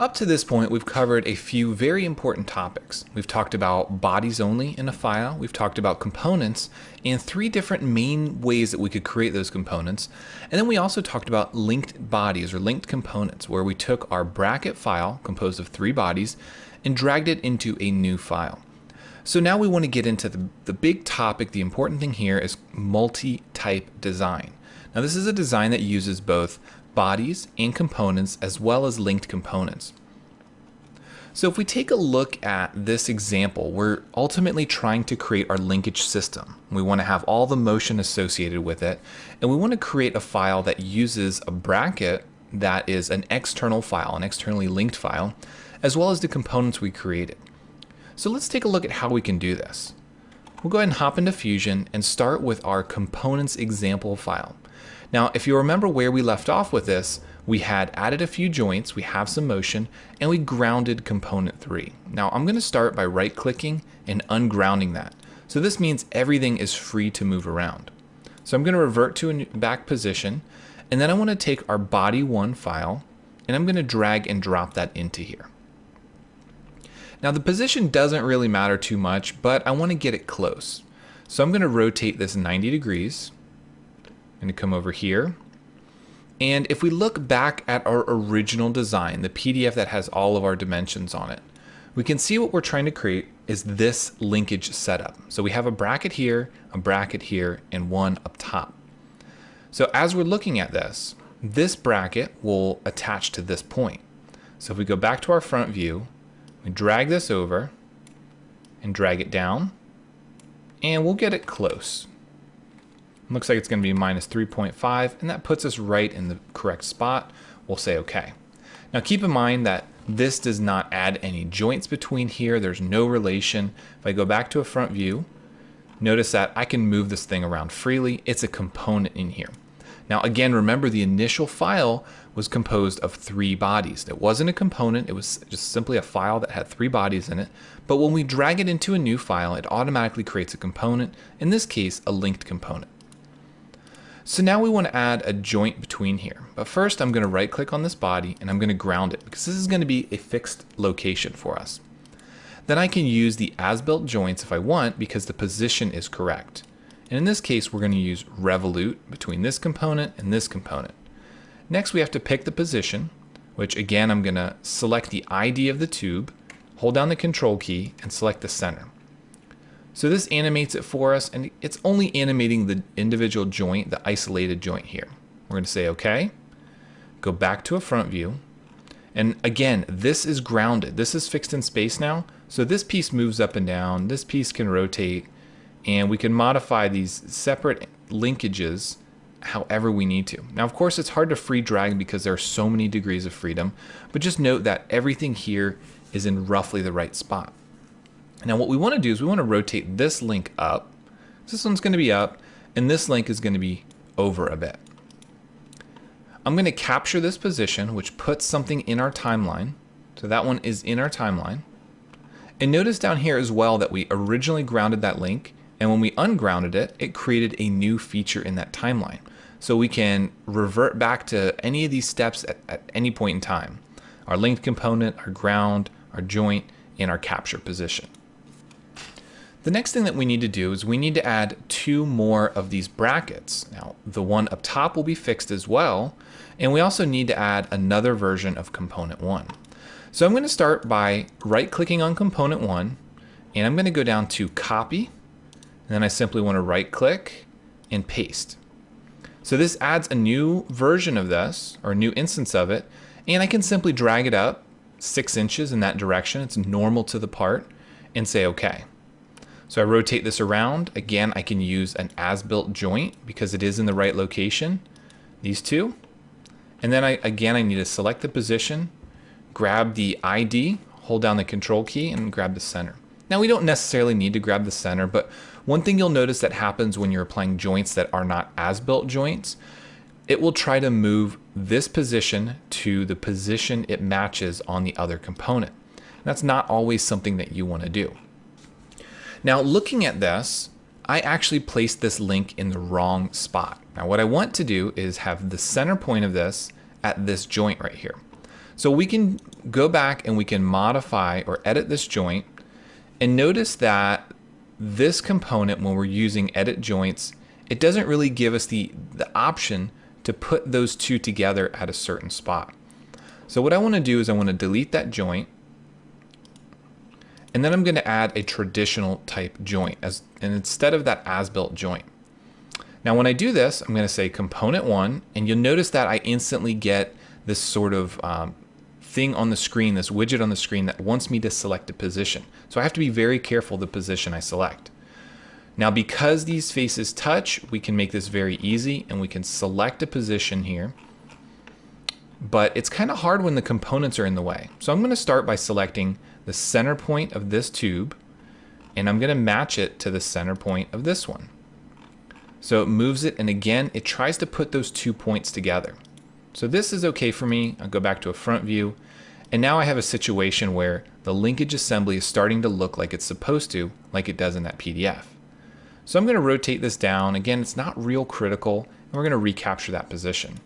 Up to this point, we've covered a few very important topics. We've talked about bodies only in a file, we've talked about components, and 3 different main ways that we could create those components. And then we also talked about linked bodies or linked components, where we took our bracket file composed of 3 bodies and dragged it into a new file. So now we want to get into the big topic. The important thing here is multi-type design. Now this is a design that uses both bodies and components as well as linked components. So if we take a look at this example, we're ultimately trying to create our linkage system. We want to have all the motion associated with it, and we want to create a file that uses a bracket that is an external file, an externally linked file, as well as the components we created. So let's take a look at how we can do this. We'll go ahead and hop into Fusion and start with our components example file. Now, if you remember where we left off with this, we had added a few joints, we have some motion, and we grounded component 3. Now, I'm going to start by right-clicking and ungrounding that. So this means everything is free to move around. So I'm going to revert to a back position, and then I want to take our body 1 file, and I'm going to drag and drop that into here. Now, the position doesn't really matter too much, but I want to get it close. So I'm going to rotate this 90 degrees. I'm going to come over here, and if we look back at our original design, the PDF that has all of our dimensions on it, we can see what we're trying to create is this linkage setup. So we have a bracket here, and one up top. So as we're looking at this, this bracket will attach to this point. So if we go back to our front view, we drag this over and drag it down, and we'll get it close. Looks like it's going to be minus 3.5, and that puts us right in the correct spot. We'll say OK. Now keep in mind that this does not add any joints between here. There's no relation. If I go back to a front view, notice that I can move this thing around freely. It's a component in here. Now again, remember the initial file was composed of 3 bodies. It wasn't a component, it was just simply a file that had 3 bodies in it. But when we drag it into a new file, it automatically creates a component, in this case, a linked component. So now we want to add a joint between here. But first I'm going to right click on this body and I'm going to ground it because this is going to be a fixed location for us. Then I can use the as-built joints if I want because the position is correct. And in this case we're going to use revolute between this component and this component. Next we have to pick the position, which again I'm going to select the ID of the tube, hold down the control key and select the center. So this animates it for us, and it's only animating the individual joint, the isolated joint here. We're going to say OK, go back to a front view, and again, this is grounded. This is fixed in space now, so this piece moves up and down, this piece can rotate, and we can modify these separate linkages however we need to. Now, of course, it's hard to free drag because there are so many degrees of freedom, but just note that everything here is in roughly the right spot. Now what we want to do is we want to rotate this link up. This one's going to be up, and this link is going to be over a bit. I'm going to capture this position, which puts something in our timeline. So that one is in our timeline. And notice down here as well that we originally grounded that link, and when we ungrounded it, it created a new feature in that timeline. So we can revert back to any of these steps at any point in time. Our linked component, our ground, our joint, and our capture position. The next thing that we need to do is we need to add 2 more of these brackets. Now, the one up top will be fixed as well, and we also need to add another version of component 1. So I'm going to start by right-clicking on component 1, and I'm going to go down to copy, and then I simply want to right-click and paste. So this adds a new version of this, or a new instance of it, and I can simply drag it up 6 inches in that direction. It's normal to the part, and say OK. So I rotate this around. Again, I can use an as-built joint because it is in the right location, these 2. And then I need to select the position, grab the ID, hold down the control key, and grab the center. Now we don't necessarily need to grab the center, but one thing you'll notice that happens when you're applying joints that are not as-built joints, it will try to move this position to the position it matches on the other component. That's not always something that you want to do. Now looking at this, I actually placed this link in the wrong spot. Now what I want to do is have the center point of this at this joint right here. So we can go back and we can modify or edit this joint, and notice that this component, when we're using edit joints, it doesn't really give us the option to put those two together at a certain spot. So what I want to do is I want to delete that joint, and then I'm going to add a traditional type joint and instead of that as-built joint. Now when I do this, I'm going to say component 1, and you'll notice that I instantly get this sort of thing on the screen, this widget on the screen that wants me to select a position. So I have to be very careful the position I select. Now because these faces touch, we can make this very easy, and we can select a position here. But it's kind of hard when the components are in the way. So I'm going to start by selecting the center point of this tube, and I'm going to match it to the center point of this one. So it moves it, and again, it tries to put those 2 points together. So this is okay for me. I'll go back to a front view, and now I have a situation where the linkage assembly is starting to look like it's supposed to, like it does in that PDF. So I'm going to rotate this down. Again, it's not real critical, and we're going to recapture that position.